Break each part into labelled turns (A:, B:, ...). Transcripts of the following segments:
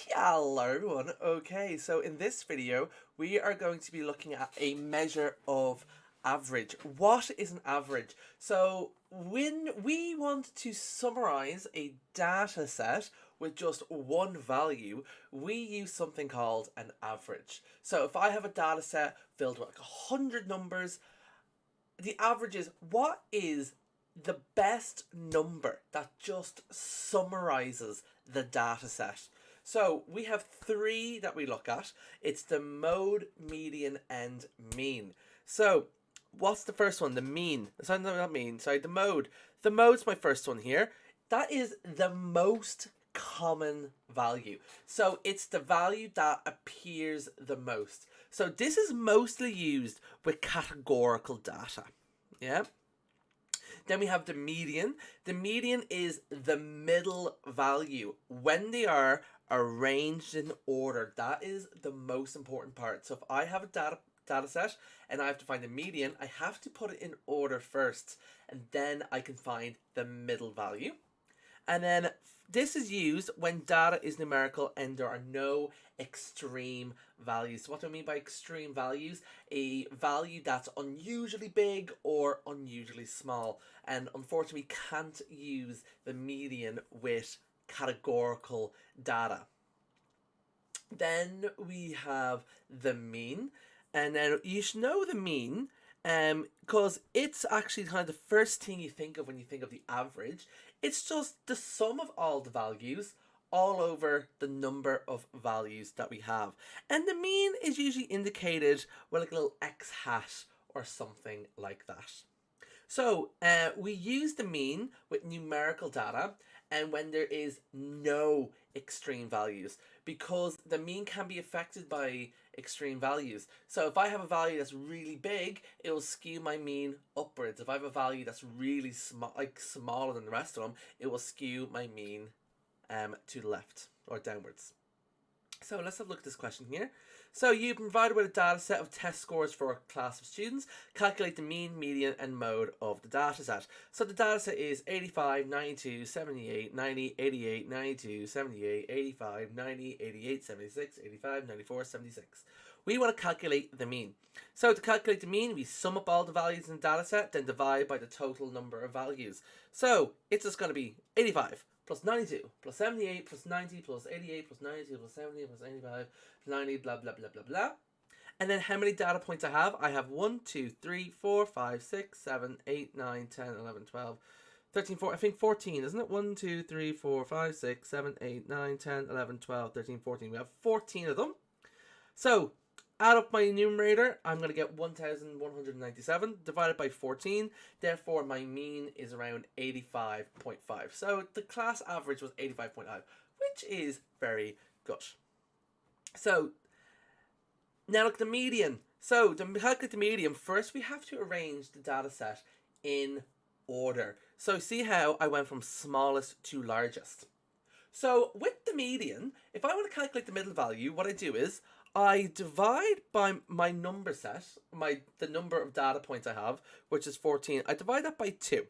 A: Hello everyone. Okay, so in this video we are going to be looking at a measure of average. What is an average? So when we want to summarize a data set with just one value, we use something called an average. So if I have a data set filled with like 100 numbers, the average is what is the best number that just summarizes the data set. So we have three that we look at. It's the mode, median, and mean. So what's the first one? The mean. Sorry, not mean. Sorry, the mode. The mode's my first one here. That is the most common value. So it's the value that appears the most. So this is mostly used with categorical data. Yeah. Then we have the median. The median is the middle value when they are arranged in order. That is the most important part. So if I have a data set and I have to find the median, I have to put it in order first, and then I can find the middle value. And then this is used when data is numerical and there are no extreme values. So what do I mean by extreme values? A value that's unusually big or unusually small. And unfortunately, we can't use the median with categorical data. Then we have the mean. And then you should know the mean because it's actually kind of the first thing you think of when you think of the average. It's just the sum of all the values all over the number of values that we have. And the mean is usually indicated with like a little X hat or something like that. So we use the mean with numerical data and when there is no extreme values, because the mean can be affected by extreme values. So if I have a value that's really big, it will skew my mean upwards. If I have a value that's really small, like smaller than the rest of them, it will skew my mean to the left or downwards. So let's have a look at this question here. So you've been provided with a data set of test scores for a class of students. Calculate the mean, median, and mode of the data set. So the data set is 85, 92, 78, 90, 88, 92, 78, 85, 90, 88, 76, 85, 94, 76. We want to calculate the mean. So to calculate the mean, we sum up all the values in the data set, then divide by the total number of values. So it's just going to be 85 plus 92 plus 78 plus 90 plus 88 plus 92 plus 70 plus 85 plus 90, blah blah blah blah blah. And then how many data points I have? I have 1, 2, 3, 4, 5, 6, 7, 8, 9, 10, 11, 12, 13, 14. I think 14, isn't it? 1, 2, 3, 4, 5, 6, 7, 8, 9, 10, 11, 12, 13, 14. We have 14 of them. So add up my numerator, I'm going to get 1,197 divided by 14. Therefore, my mean is around 85.5. So the class average was 85.5, which is very good. So now look at the median. So to calculate the median, first we have to arrange the data set in order. So see how I went from smallest to largest. So with the median, if I want to calculate the middle value, what I do is I divide by my number set, the number of data points I have, which is 14. I divide that by 2.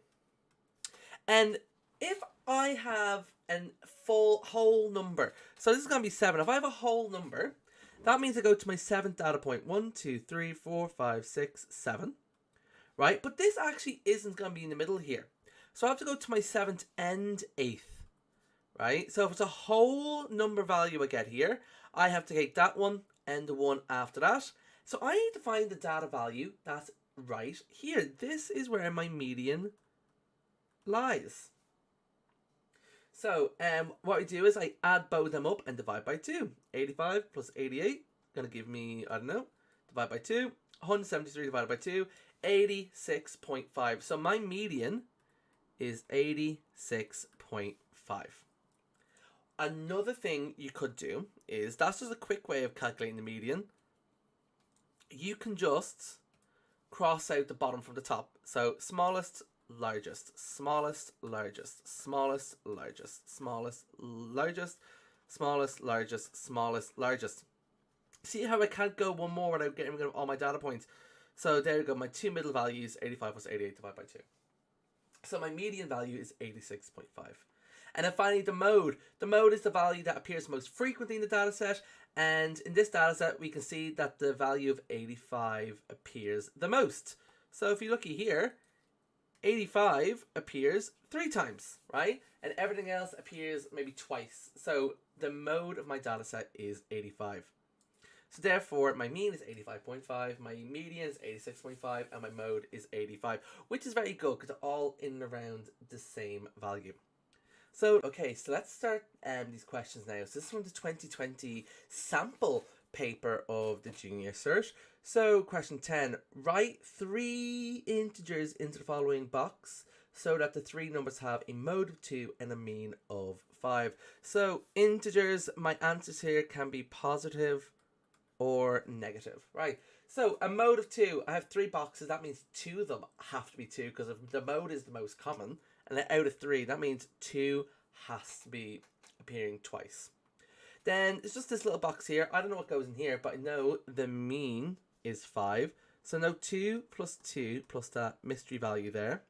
A: And if I have a whole number, so this is going to be 7. If I have a whole number, that means I go to my 7th data point. 1, 2, 3, 4, 5, 6, 7. Right? But this actually isn't going to be in the middle here. So I have to go to my 7th and 8th. Right? So if it's a whole number value I get here, I have to take that one and the one after that. So I need to find the data value that's right here. This is where my median lies. So what I do is I add both of them up and divide by 2. 85 plus 88, going to give me, I don't know, divide by 2. 173 divided by 2, 86.5. So my median is 86.5. Another thing you could do is, that's just a quick way of calculating the median. You can just cross out the bottom from the top. So smallest, largest, smallest, largest, smallest, largest, smallest, largest, smallest, largest, smallest, largest. See how I can't go one more without getting rid of all my data points. So there you go, my two middle values, 85 plus 88 divided by 2. So my median value is 86.5. And then finally, the mode. The mode is the value that appears most frequently in the data set. And in this data set, we can see that the value of 85 appears the most. So if you look here, 85 appears 3 times, right? And everything else appears maybe twice. So the mode of my data set is 85. So therefore, my mean is 85.5, my median is 86.5, and my mode is 85, which is very good because they're all in and around the same value. So, okay, so let's start these questions now. So this is from the 2020 sample paper of the Junior Cert. So question 10, write 3 integers into the following box so that the 3 numbers have a mode of 2 and a mean of 5. So integers, my answers here can be positive or negative, right? So a mode of 2, I have 3 boxes, that means 2 of them have to be 2 because if the mode is the most common, and then out of 3, that means 2 has to be appearing twice. Then it's just this little box here. I don't know what goes in here, but I know the mean is 5. So now 2 plus that mystery value there,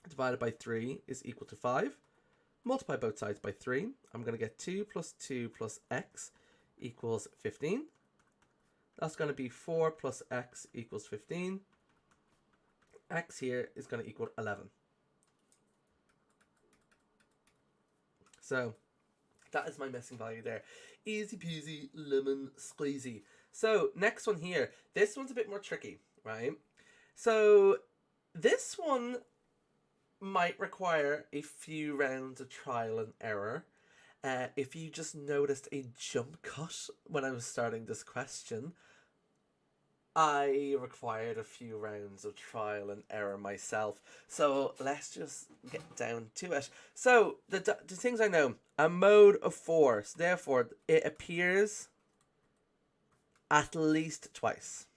A: divided by 3 is equal to 5. Multiply both sides by 3. I'm going to get 2 plus x equals 15. That's going to be 4 plus x equals 15. X here is going to equal 11. So that is my missing value there. Easy peasy, lemon squeezy. So next one here. This one's a bit more tricky, right? So this one might require a few rounds of trial and error. If you just noticed a jump cut when I was starting this question, I required a few rounds of trial and error myself. So let's just get down to it. So the things I know, a mode of 4. So therefore, it appears at least twice.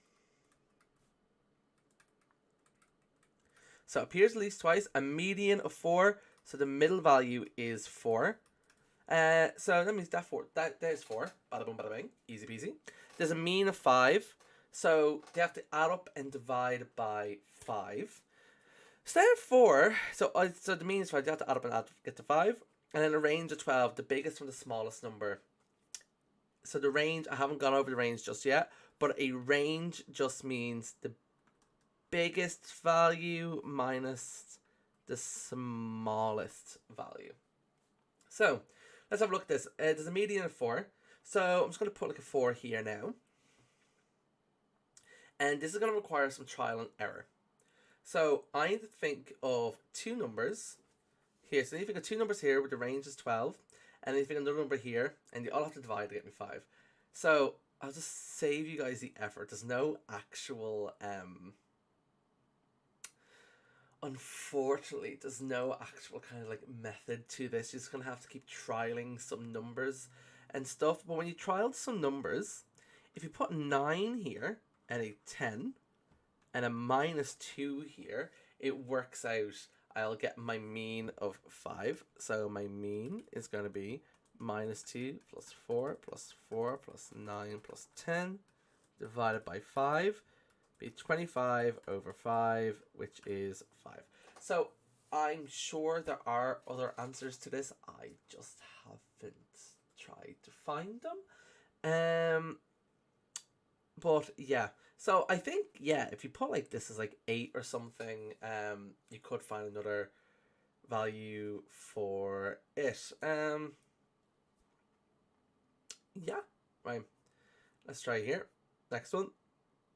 A: So it appears at least twice. A median of 4. So the middle value is 4. So that means there's 4. Bada boom, bada bing. Easy peasy. There's a mean of 5. So they have to add up and divide by 5. So therefore, so the mean is 5. They have to add up and get to 5. And then a range of 12, the biggest from the smallest number. So the range, I haven't gone over the range just yet, but a range just means the biggest value minus the smallest value. So let's have a look at this. There's a median of 4. So I'm just going to put like a 4 here now. And this is going to require some trial and error. So I need to think of 2 numbers here. So I need to think of 2 numbers here where the range is 12. And then you think of another number here. And you all have to divide to get me 5. So I'll just save you guys the effort. There's no actual... Unfortunately, there's no actual kind of like method to this. You're just going to have to keep trialing some numbers and stuff. But when you trialed some numbers, if you put 9 here... and a 10 and a minus 2 here, it works out. I'll get my mean of 5. So my mean is going to be minus 2 plus 4 plus 4 plus 9 plus 10 divided by 5. Be 25 over 5, which is 5. So I'm sure there are other answers to this. I just haven't tried to find them. But yeah, so I think, yeah, if you put like this as like 8 or something, you could find another value for it. Yeah, right. Let's try here. Next one.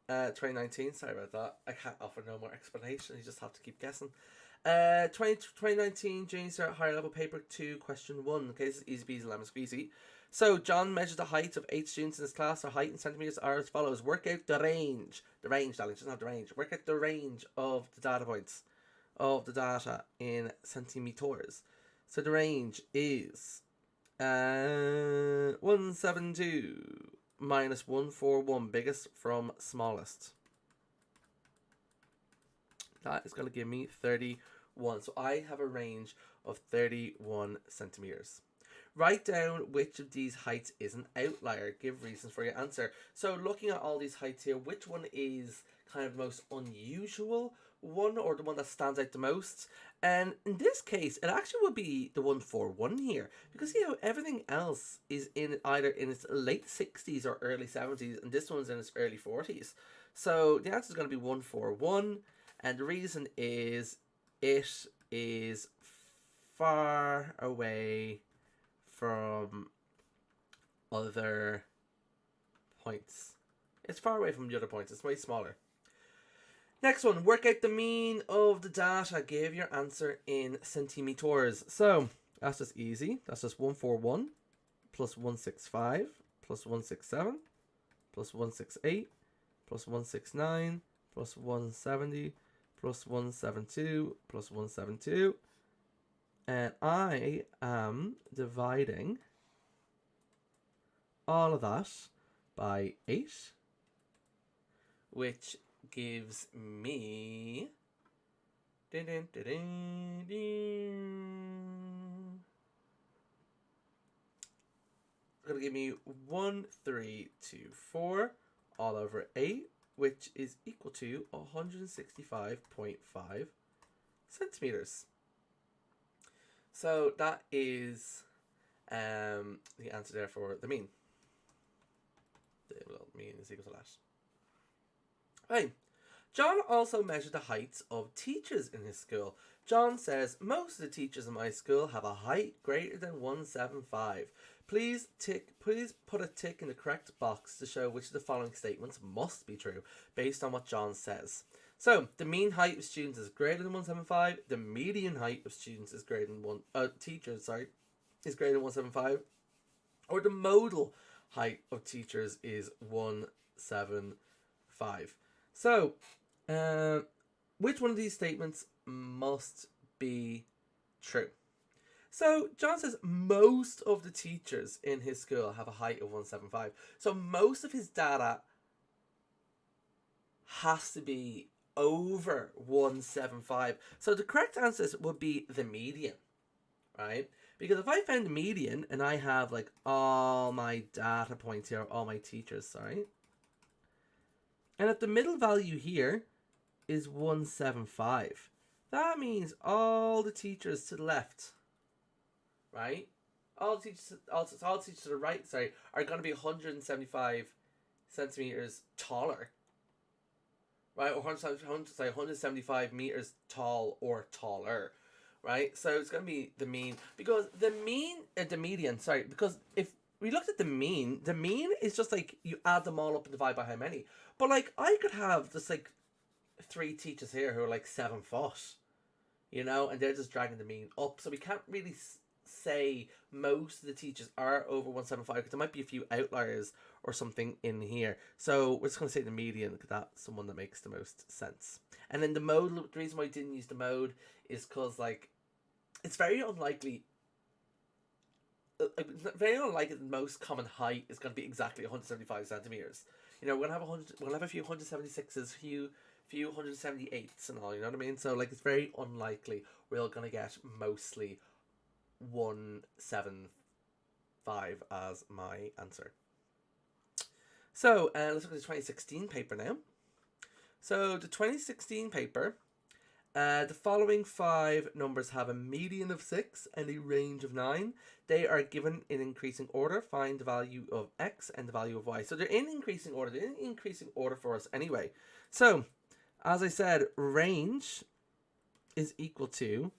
A: 2019, sorry about that. I can't offer no more explanation. You just have to keep guessing. 2019 Junior Cert Higher Level Paper 2, question 1. Okay, this is easy peasy lemon squeezy. So, John measured the height of 8 students in his class. Their height in centimetres are as follows. Work out the range. The range, darling, doesn't have the range. Work out the range of the data points of the data in centimetres. So, the range is 172 minus 141, biggest from smallest. That is going to give me 31. So, I have a range of 31 centimetres. Write down which of these heights is an outlier. Give reasons for your answer. So looking at all these heights here, which one is kind of most unusual? one, or the one that stands out the most. And in this case, it actually would be the 141 here, because see how everything else is in either in its late 60s or early 70s, and this one's in its early 40s. So the answer is going to be 141, and the reason is it is far away from other points. It's far away from the other points. It's way smaller. Next one, work out the mean of the data. Give your answer in centimeters. So that's just easy. That's just 141 plus 165 plus 167 plus 168 plus 169 plus 170 plus 172 plus 172. And I am dividing all of that by 8, which gives me it's gonna give me 1324 all over 8, which is equal to 165.5 centimeters. So that is the answer there for the mean. The mean is equal to that. Right. John also measured the heights of teachers in his school. John says, most of the teachers in my school have a height greater than 175. Please put a tick in the correct box to show which of the following statements must be true, based on what John says. So, the mean height of students is greater than 175. The median height of students is greater than teachers is greater than 175. Or the modal height of teachers is 175. So, which one of these statements must be true? So, John says most of the teachers in his school have a height of 175. So, most of his data has to be over 175. So, the correct answers would be the median, right? Because if I found the median and I have like all my data points here, all my teachers, sorry. And if the middle value here is 175, that means all the teachers to the left, right? All the teachers to the right, sorry, are going to be 175 centimeters taller, right? Or 175 meters tall or taller, right? So it's going to be the mean, because the median, sorry, because if we looked at the mean is just like you add them all up and divide by how many. But like I could have just like 3 teachers here who are like 7 foot, you know, and they're just dragging the mean up. So we can't really say most of the teachers are over 175, because there might be a few outliers or something in here. So we're just going to say the median, because that's the one that makes the most sense. And then the mode, the reason why I didn't use the mode is because like it's very unlikely the most common height is going to be exactly 175 centimeters. You know, we're going to have a few 176s, few 178s and all, you know what I mean? So like it's very unlikely we're going to get mostly 175 as my answer. So let's look at the 2016 paper now. So the 2016 paper, the following 5 numbers have a median of 6 and a range of 9. They are given in increasing order. Find the value of x and the value of y. So they're in increasing order. They're in increasing order for us anyway. So, as I said, range is equal to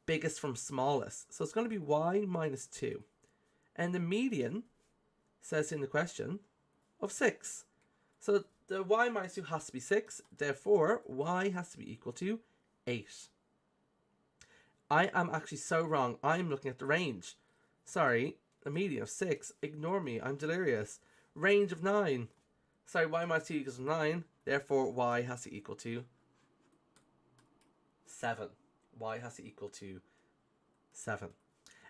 A: biggest from smallest. So it's going to be y minus 2. And the median says in the question of 6. So the y minus 2 has to be 6. Therefore, y has to be equal to 8. I am actually so wrong. I'm looking at the range. Sorry, a median of 6. Ignore me. I'm delirious. Range of 9. Sorry, y minus 2 equals 9. Therefore, y has to equal to 7. Y has to equal to 7.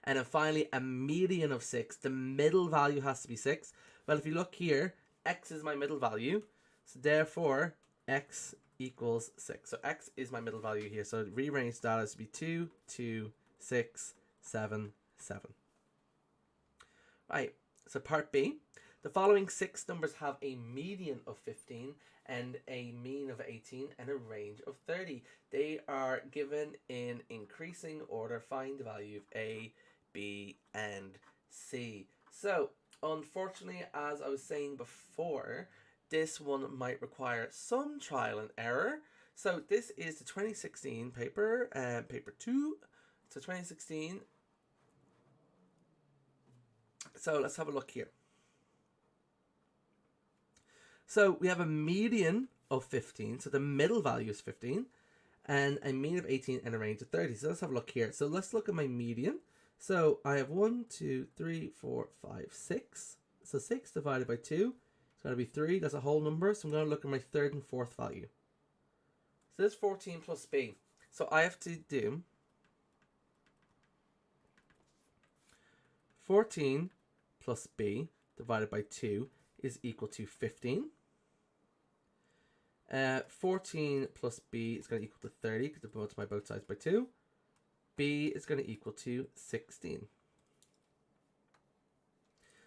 A: And then finally, a median of 6. The middle value has to be 6. Well, if you look here, x is my middle value. So therefore, x equals 6. So x is my middle value here. So rearrange data to be 2, 2, 6, 7, 7. Right, so part B. The following 6 numbers have a median of 15 and a mean of 18 and a range of 30. They are given in increasing order. Find the value of A, B, and C. So, unfortunately, as I was saying before, this one might require some trial and error. So this is the 2016 paper, paper 2. So 2016. So let's have a look here. So we have a median of 15, so the middle value is 15, and a mean of 18 and a range of 30. So let's have a look here. So let's look at my median. So I have 1, 2, 3, 4, 5, 6. So 6 divided by 2 is going to be 3. That's a whole number. So I'm going to look at my third and fourth value. So this is 14 plus B. So I have to do 14 plus B divided by 2 is equal to 15. 14 plus B is going to equal to 30 because I multiply both sides by 2. B is going to equal to 16.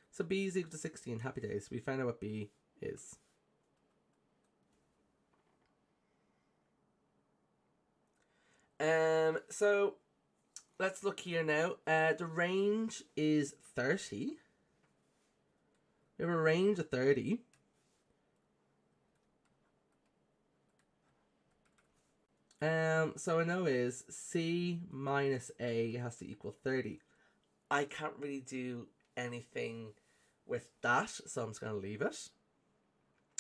A: So B is equal to 16. Happy days. We found out what B is. So let's look here now. The range is 30. We have a range of 30. So I know is C minus A has to equal 30. I can't really do anything with that, so I'm just going to leave it.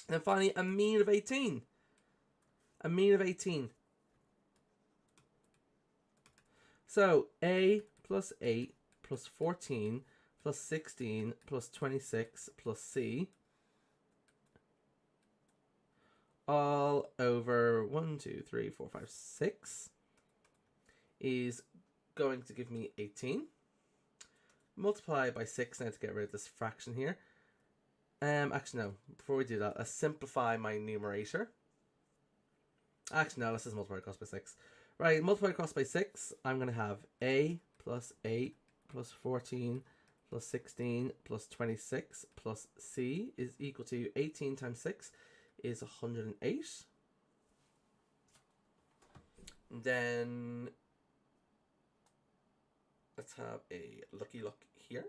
A: And finally, a mean of 18. A mean of 18. So A plus 8 plus 14 plus 16 plus 26 plus C all over 1, 2, 3, 4, 5, 6 is going to give me 18. Multiply by 6 now to get rid of this fraction here. Actually, no. Before we do that, let's simplify my numerator. Actually, no. Let's just multiply across by 6. Right, multiply across by 6. I'm going to have A plus 8 plus 14 plus 16 plus 26 plus C is equal to 18 times 6 is 108. Then let's have a looky look here.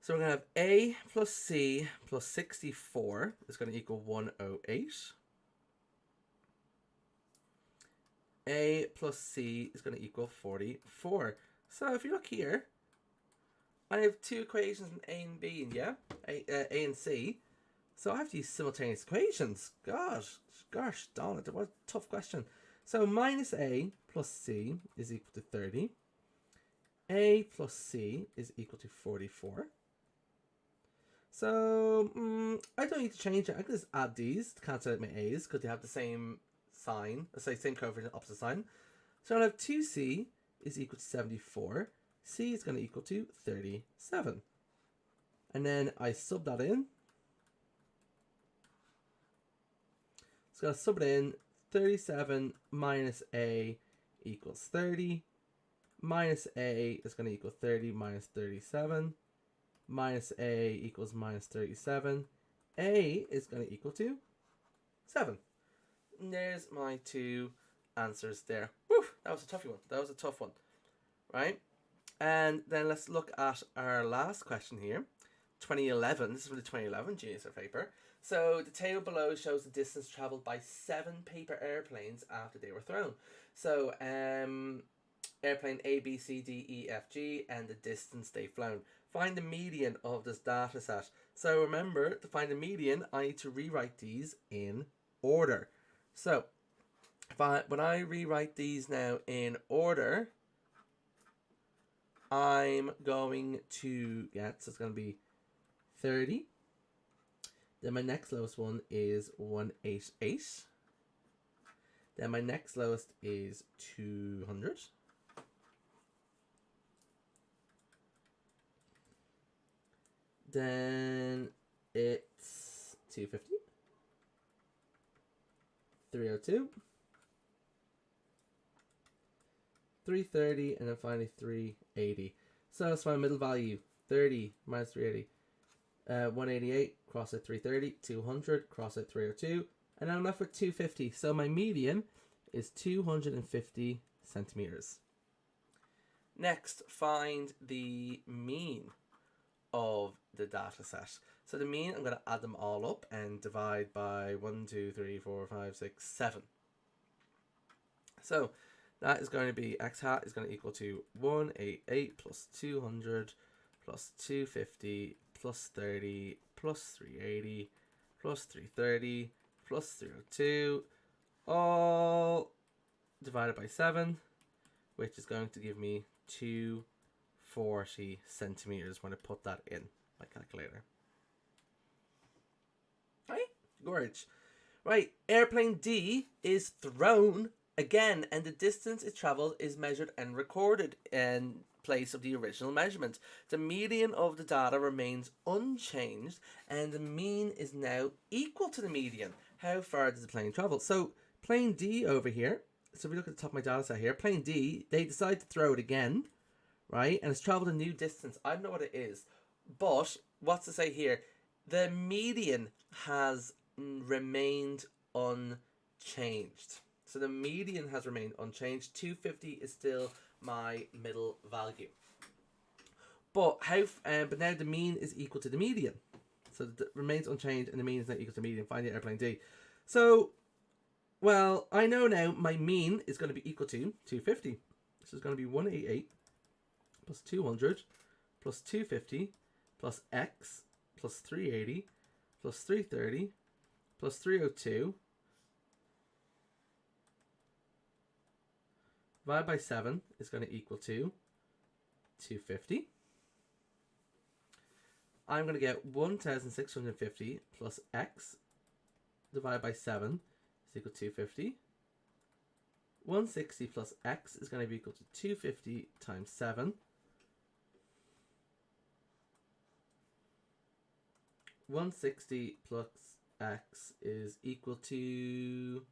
A: So we're going to have A plus C plus 64 is going to equal 108. A plus C is going to equal 44. So if you look here, I have two equations in A and B, and yeah, A and C. So I have to use simultaneous equations. Gosh darn it, what a tough question. So minus A plus C is equal to 30. A plus C is equal to 44. So I don't need to change it. I can just add these to cancel out my A's because they have the same sign, same coefficient, opposite sign. So I'll have 2C is equal to 74. C is going to equal to 37. And then I sub that in. So I'm going to sub it in. 37 minus A equals 30. Minus A is going to equal 30 minus 37. Minus A equals minus 37. A is going to equal to 7. And there's my two answers there. Woo! That was a tough one. That was a tough one. Right? And then let's look at our last question here. 2011. This is from the 2011 GSR paper. So the table below shows the distance travelled by 7 paper airplanes after they were thrown. So airplane A, B, C, D, E, F, G, and the distance they've flown. Find the median of this data set. So remember, to find the median, I need to rewrite these in order. So when I rewrite these now in order, I'm going to get, so it's going to be 30. Then my next lowest one is 188. Then my next lowest is 200. Then it's 250. 302. 330, and then finally 380. So it's my middle value, 30 minus 380. 188, cross at 330, 200, cross at 302, and I'm left with 250. So my median is 250 centimeters. Next, find the mean of the data set. So the mean, I'm going to add them all up and divide by 1, 2, 3, 4, 5, 6, 7. So that is going to be x hat is going to equal to 188 plus 200 plus 250 plus 30 plus 380 plus 330 plus 302, all divided by 7, which is going to give me 240 centimeters when I put that in my calculator. Right, gorge. Right, airplane D is thrown again, and the distance it travelled is measured and recorded in place of the original measurement. The median of the data remains unchanged, and the mean is now equal to the median. How far does the plane travel? So plane D over here, so if we look at the top of my data set here, plane D, they decide to throw it again, right? And it's travelled a new distance. I don't know what it is, but what's to say here? The median has remained unchanged. So the median has remained unchanged. 250 is still my middle value. But but now the mean is equal to the median. So it remains unchanged and the mean is not equal to the median. Find the airplane D. So, well, I know now my mean is going to be equal to 250. This is going to be 188 plus 200 plus 250 plus x plus 380 plus 330 plus 302 divided by 7 is going to equal to 250. I'm going to get 1,650 plus x divided by 7 is equal to 250. 160 plus x is going to be equal to 250 times 7. 160 plus x is equal to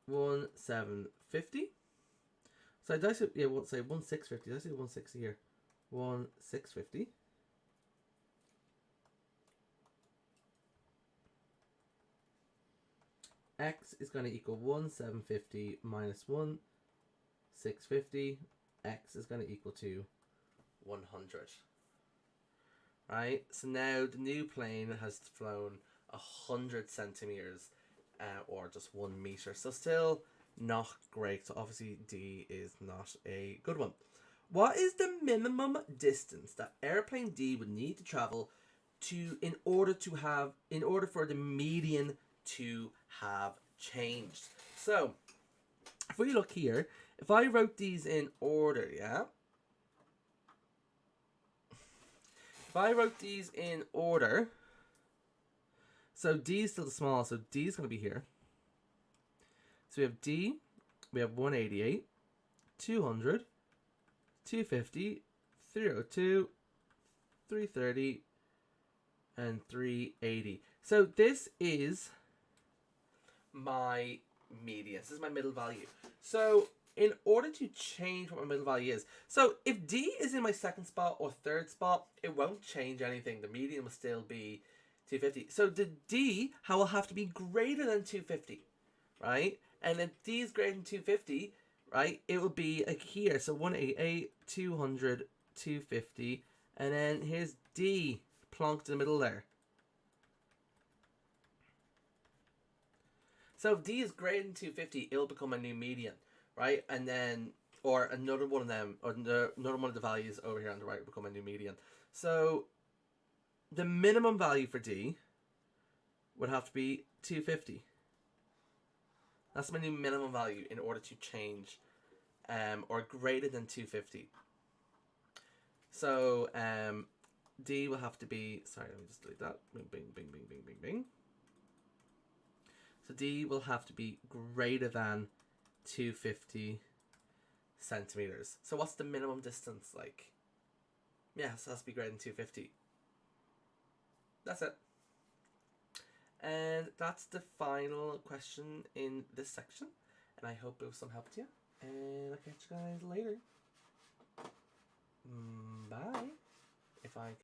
A: 1,750. So did I say, yeah, we'll say 1,650. Did I say 160 here? 1,650. X is going to equal 1,750 minus 1,650. X is going to equal to 100. Right, so now the new plane has flown 100 centimeters, or just 1 meter. So still not great. So obviously D is not a good one. What is the minimum distance that airplane D would need to travel in order for the median to have changed? So if we look here, if I wrote these in order, yeah. If I wrote these in order, so D is still the smallest, so D is going to be here. So we have D, we have 188, 200, 250, 302, 330, and 380. So this is my median. This is my middle value. So in order to change what my middle value is, so if D is in my second spot or third spot, it won't change anything. The median will still be 250. So the D will have to be greater than 250, right? And if D is greater than 250, right, it will be like here. So 188, 200, 250, and then here's D plonked in the middle there. So if D is greater than 250, it'll become a new median, right? And then, or another one of them, or another one of the values over here on the right will become a new median. So the minimum value for D would have to be 250. That's my new minimum value in order to change, or greater than 250. So D will have to be, sorry, let me just delete that. Bing, bing, bing, bing, bing, bing, bing. So D will have to be greater than 250 centimeters. So what's the minimum distance like? Yeah, so it has to be greater than 250. That's it. And that's the final question in this section. And I hope it was some help to you. And I'll catch you guys later. Bye. If I